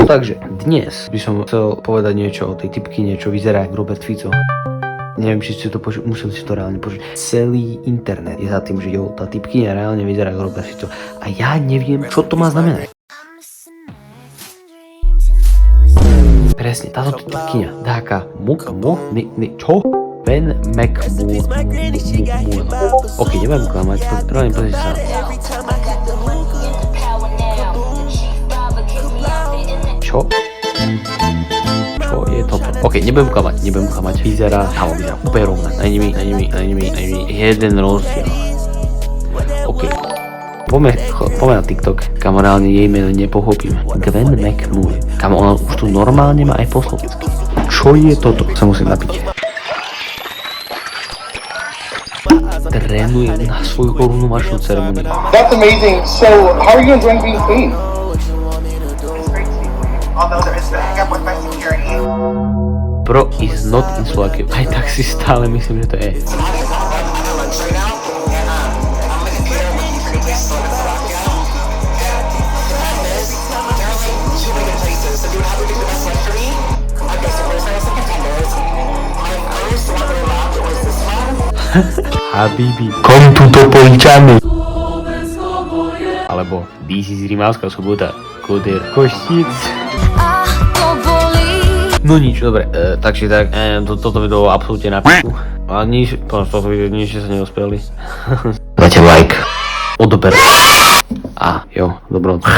Takže dnes by som chcel povedať niečo o tej typkyne, čo vyzerá ako Robert Fico. Neviem, či ste to počuli, museli ste to reálne počuť. Celý internet je za tým, že tá typkyňa reálne vyzerá ako Robert Fico. A ja neviem, čo to má znamenať. Presne, táto typkyňa, dáka čo? Ben McMullen. Ok, nebudem klamať, reálne pozrite sa. Čo? Čo je toto? Ok, nebudem klamať, vyzerá úplne rovná. Není mi jeden rozdiel. Ok. Poďme na TikTok, kam reálne jej meno nepochopím. Gwen McMullen. Kam ona už tu normálne má aj po slovensky. Čo je toto? Sa musím napiť. Trénujem na svoju korunovačnú ceremoniu. That's amazing. So, how are you enjoying being queen? Although there is the hang up with my security. Bro is not in Slovakia. Aj tak si stále myslím, že to je. Habibi, kom tuto Poličany. Alebo this is Rimavská Sobota, Koder Košic. No nič, dobre, takže tak, toto video absolútne na p***u. A nič, toto video nič sa neospeli. Dajte like, odober. A jo, dobrú noc.